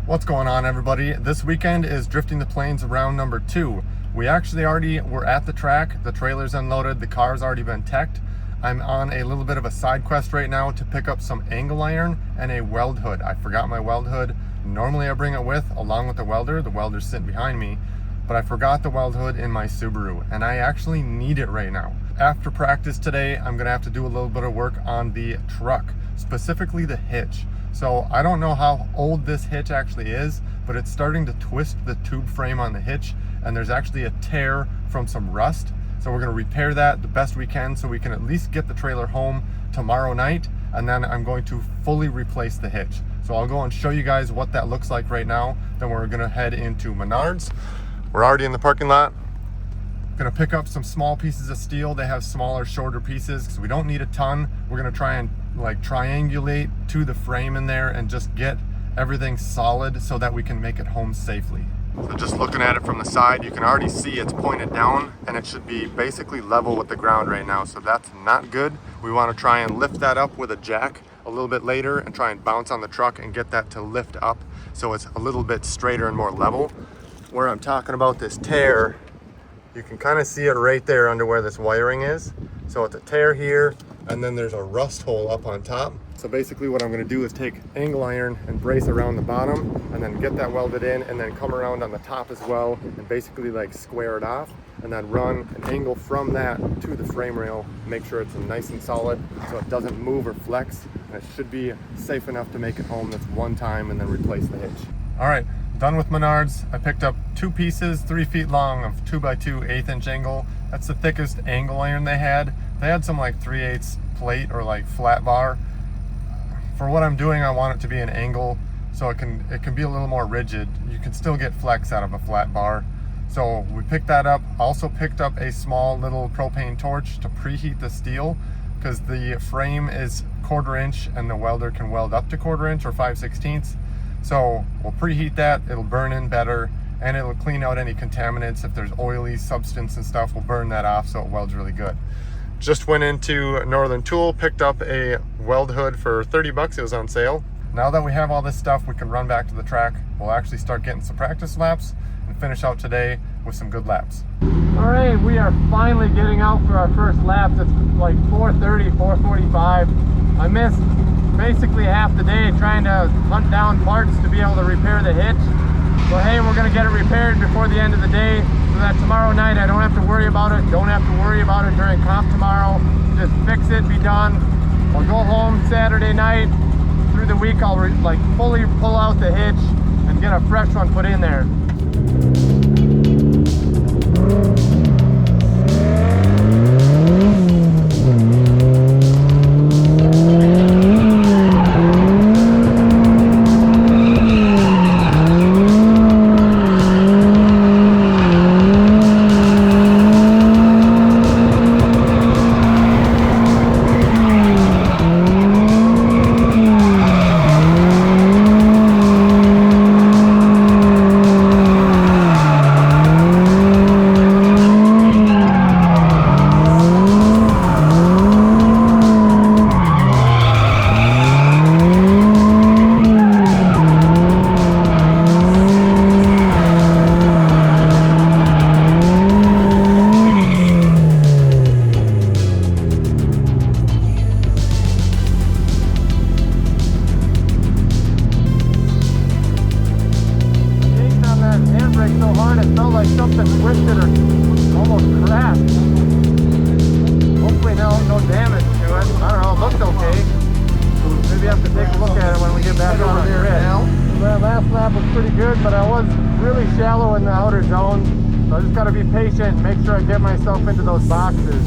What's going on, everybody? This weekend is Drifting the Plains round number 2. We actually already were at the track. The trailer's unloaded, the car's already been teched. I'm on a little bit of a side quest right now to pick up some angle iron and a weld hood. I forgot my weld hood. Normally I bring it with, along with the welder. The welder's sitting behind me, but I forgot the weld hood in my Subaru, and I actually need it right now. After practice today, I'm gonna have to do a little bit of work on the truck, specifically the hitch. So I don't know how old this hitch actually is, but it's starting to twist the tube frame on the hitch, and there's actually a tear from some rust. So we're gonna repair that the best we can so we can at least get the trailer home tomorrow night, and then I'm going to fully replace the hitch. So I'll go and show you guys what that looks like right now. Then we're gonna head into Menards. We're already in the parking lot. Gonna pick up some small pieces of steel. They have smaller, shorter pieces because we don't need a ton. We're gonna try and like triangulate to the frame in there and just get everything solid so that we can make it home safely. So just looking at it from the side, you can already see it's pointed down and it should be basically level with the ground right now. So that's not good. We want to try and lift that up with a jack a little bit later and try and bounce on the truck and get that to lift up so it's a little bit straighter and more level. Where I'm talking about this tear, you can kind of see it right there under where this wiring is. So it's a tear here, and then there's a rust hole up on top. So basically what I'm going to do is take angle iron and brace around the bottom and then get that welded in, and then come around on the top as well and basically like square it off, and then run an angle from that to the frame rail, make sure it's nice and solid so it doesn't move or flex, and it should be safe enough to make it home. That's one time, and then replace the hitch. All right, done with Menards. I picked up 2 pieces, 3 feet long of 2x2 1/8" angle. That's the thickest angle iron they had. They had some like 3/8 plate or like flat bar. For what I'm doing, I want it to be an angle so it can be a little more rigid. You can still get flex out of a flat bar. So we picked that up. Also picked up a small little propane torch to preheat the steel, because the frame is 1/4 inch and the welder can weld up to 1/4 inch or 5/16. So we'll preheat that. It'll burn in better, and it'll clean out any contaminants. If there's oily substance and stuff, we'll burn that off so it welds really good. Just went into Northern Tool, picked up a weld hood for 30 bucks. It was on sale. Now that we have all this stuff, we can run back to the track. We'll actually start getting some practice laps and finish out today with some good laps. All right, we are finally getting out for our first laps. It's like 4:30, 4:45. I missed basically half the day trying to hunt down parts to be able to repair the hitch. But hey, we're gonna get it repaired before the end of the day, so that tomorrow night I don't have to worry about it. Don't have to worry about it during comp tomorrow. Just fix it, be done. I'll go home Saturday night. Through the week, I'll like fully pull out the hitch and get a fresh one put in there. But I was really shallow in the outer zone, so I just got to be patient and make sure I get myself into those boxes.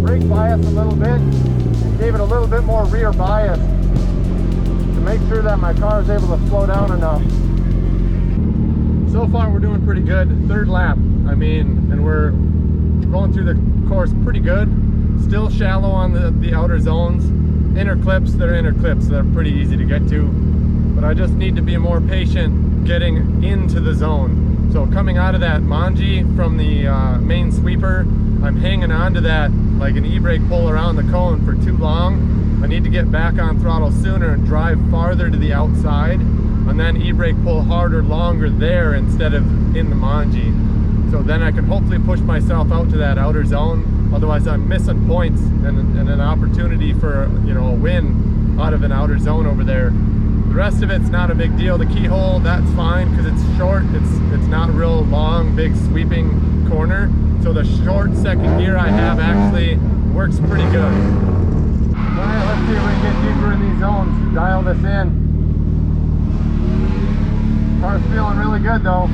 brake bias a little bit and gave it a little bit more rear bias to make sure that my car is able to slow down enough. So far we're doing pretty good. Third lap, I mean, and we're going through the course pretty good. Still shallow on the outer zones. Inner clips, they're inner clips, so they're pretty easy to get to. But I just need to be more patient getting into the zone. So coming out of that manji from the main sweeper, I'm hanging on to that like an e-brake pull around the cone for too long. I need to get back on throttle sooner and drive farther to the outside, and then e-brake pull harder, longer there instead of in the manji. So then I can hopefully push myself out to that outer zone. Otherwise I'm missing points and an opportunity for, you know, a win out of an outer zone over there. The rest of it's not a big deal. The keyhole, that's fine because it's short. It's not a real long, big sweeping corner. So the short second gear I have actually works pretty good. All right, let's see if we can get deeper in these zones. Dial this in. Car's feeling really good though.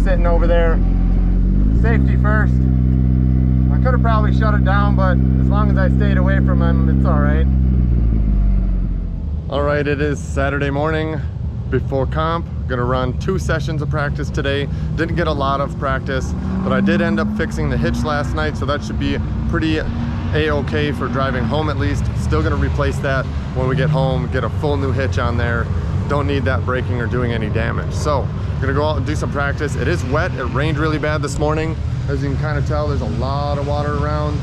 Sitting over there. Safety first. I could have probably shut it down, but as long as I stayed away from him, it's all right. All right, it is Saturday morning before comp. Gonna run 2 sessions of practice today. Didn't get a lot of practice, but I did end up fixing the hitch last night, so that should be pretty a-okay for driving home at least. Still gonna replace that when we get home, get a full new hitch on there. Don't need that braking or doing any damage. So I'm gonna go out and do some practice. It is wet. It rained really bad this morning. As you can kind of tell, there's a lot of water around.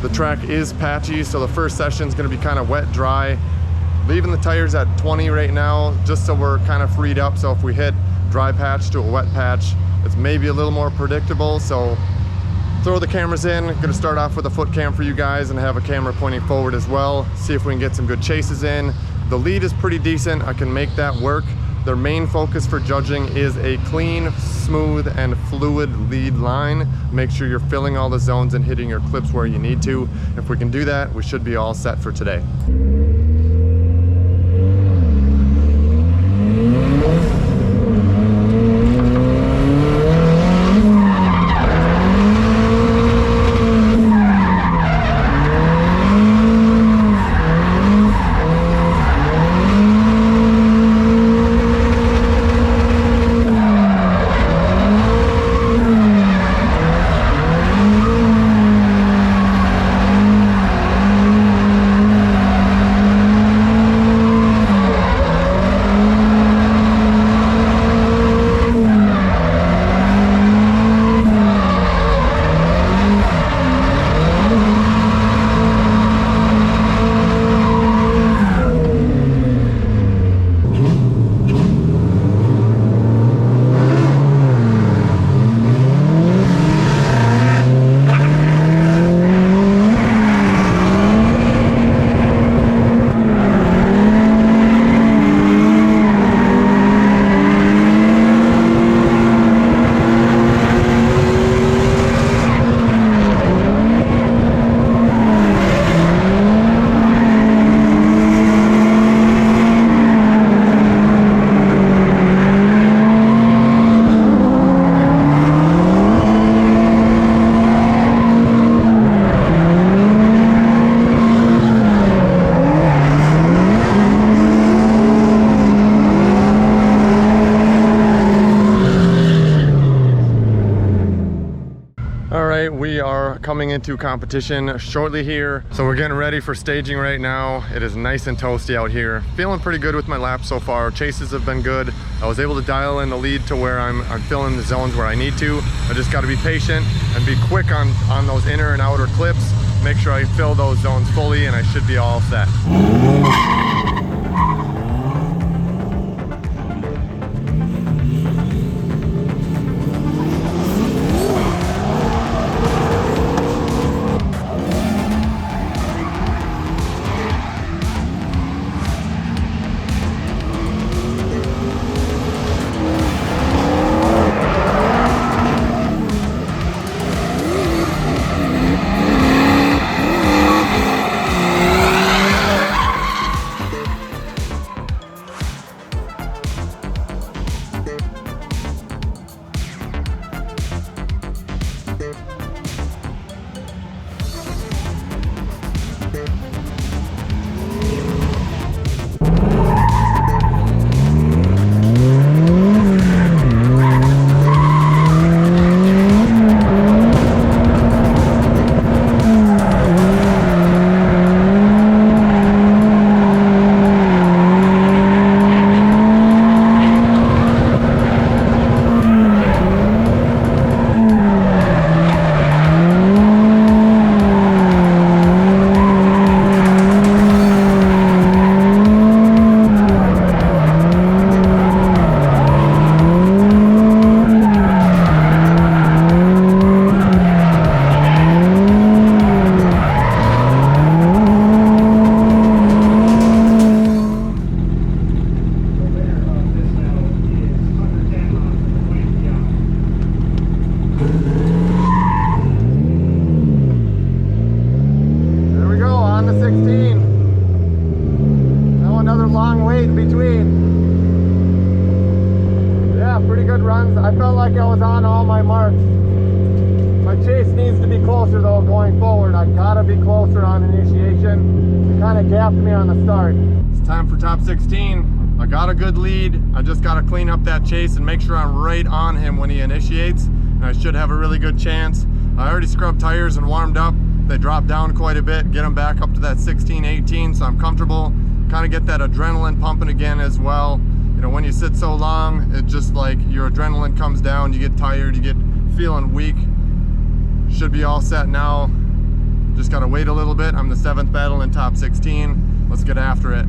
The track is patchy, so the first session is gonna be kind of wet, dry. Leaving the tires at 20 right now, just so we're kind of freed up. So if we hit dry patch to a wet patch, it's maybe a little more predictable. So throw the cameras in. Gonna start off with a foot cam for you guys and have a camera pointing forward as well. See if we can get some good chases in. The lead is pretty decent. I can make that work. Their main focus for judging is a clean, smooth, and fluid lead line. Make sure you're filling all the zones and hitting your clips where you need to. If we can do that, we should be all set for today. coming into competition shortly here. So we're getting ready for staging right now. It is nice and toasty out here. Feeling pretty good with my laps so far. Chases have been good. I was able to dial in the lead to where I'm filling the zones where I need to. I just got to be patient and be quick on those inner and outer clips. Make sure I fill those zones fully and I should be all set. I felt like I was on all my marks. My chase needs to be closer though going forward. I gotta be closer on initiation. It kind of gapped me on the start. It's time for top 16. I got a good lead. I just gotta clean up that chase and make sure I'm right on him when he initiates. And I should have a really good chance. I already scrubbed tires and warmed up. They dropped down quite a bit, get them back up to that 16, 18, so I'm comfortable. Kind of get that adrenaline pumping again as well. You know, when you sit so long, it's just like your adrenaline comes down, you get tired, you get feeling weak. Should be all set now. Just gotta wait a little bit. I'm the 7th battle in top 16. Let's get after it.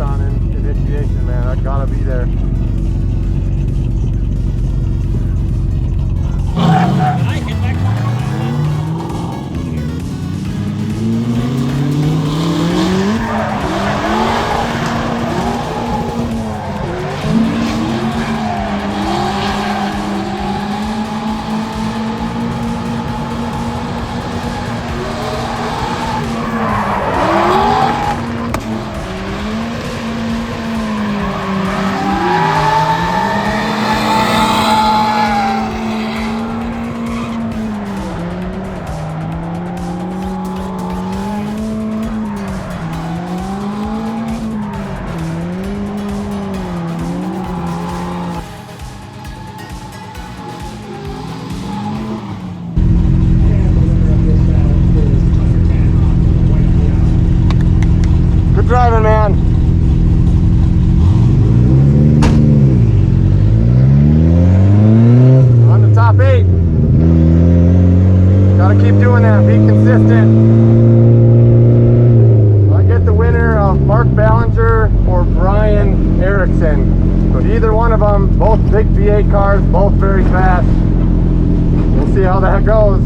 On initiation, man. I gotta be there. Driving, man. On the top 8. Gotta keep doing that. Be consistent. I get the winner of Mark Ballinger or Brian Erickson. So either one of them, both big V8 cars, both very fast. We'll see how that goes.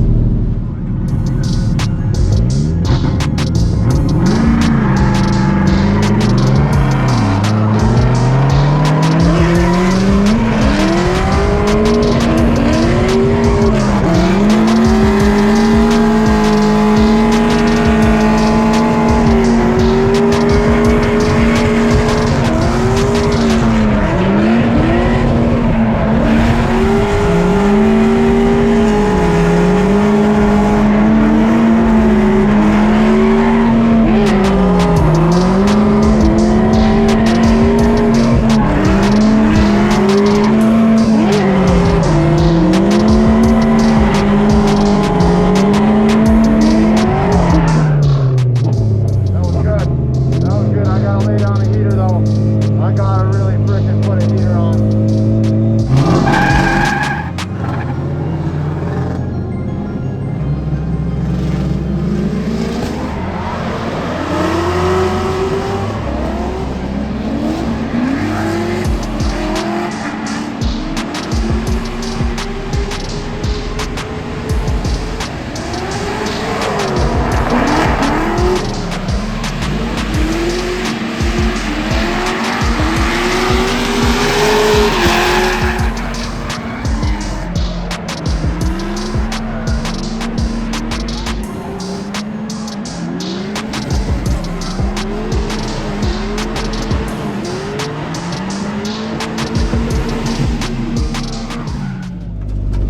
gotta lay down a heater though. I gotta really frickin' put a heater on.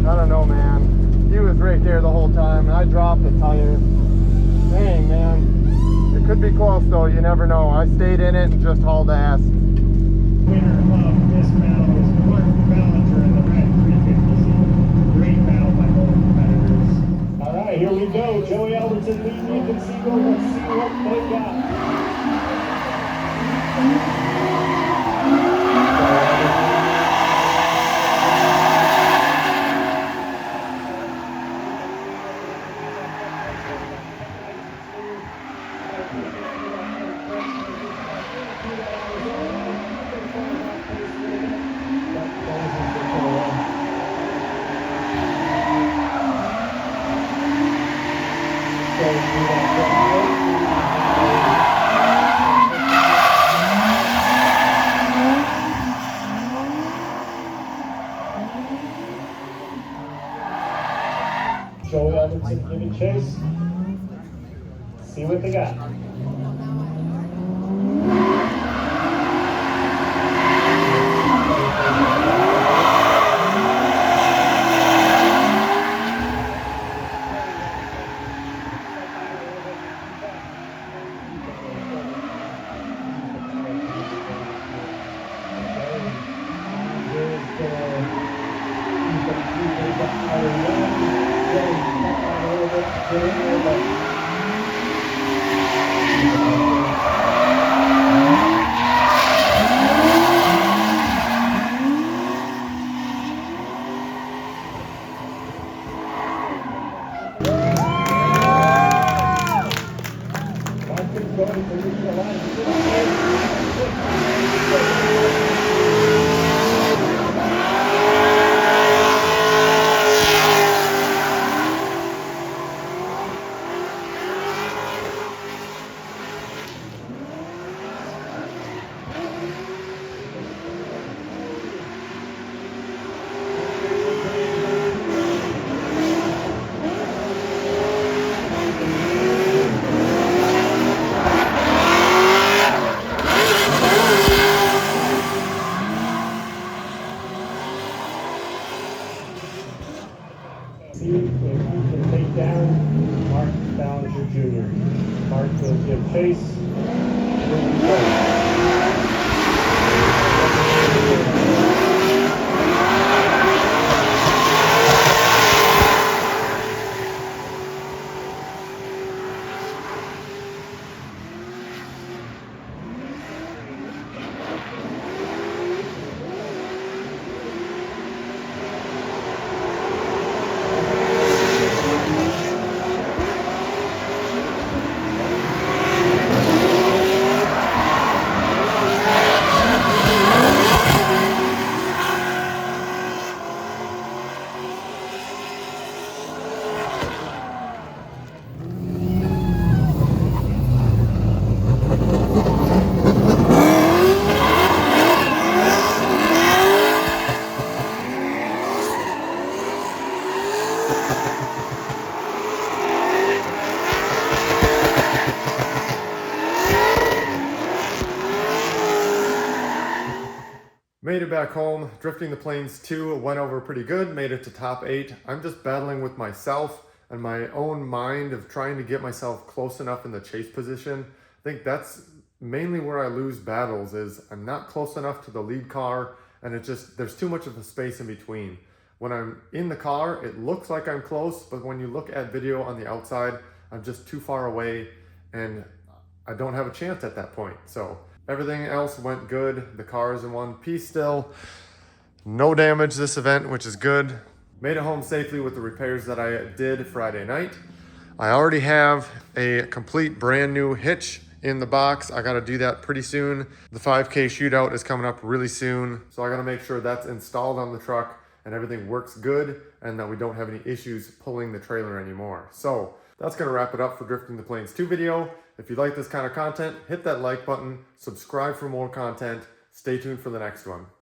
I don't know, man. He was right there the whole time, and I dropped the tire. Dang, man. It could be close, though. You never know. I stayed in it and just hauled ass. Winner of this battle is Mark Ballinger in the red 350Z. Great battle by both competitors. All right, here we go. Joey Albertson leading Ethan Siegel. Let's see what they got. Joey Albertson giving chase. See what they got. See if you can take down Mark Ballinger Jr. Mark will give chase. Here we go. Made it back home. Drifting the Plains 2 went over pretty good, made it to top 8. I'm just battling with myself and my own mind of trying to get myself close enough in the chase position. I think that's mainly where I lose battles, is I'm not close enough to the lead car, and it just, there's too much of a space in between. When I'm in the car, it looks like I'm close, but when you look at video on the outside, I'm just too far away and I don't have a chance at that point. So Everything else went good. The car is in one piece still. No damage this event, which is good. Made it home safely with the repairs that I did Friday night. I already have a complete brand new hitch in the box. I gotta do that pretty soon. The 5K shootout is coming up really soon. So I gotta make sure that's installed on the truck and everything works good and that we don't have any issues pulling the trailer anymore. So that's gonna wrap it up for Drifting the Plains 2 video. If you like this kind of content, hit that like button, subscribe for more content. Stay tuned for the next one.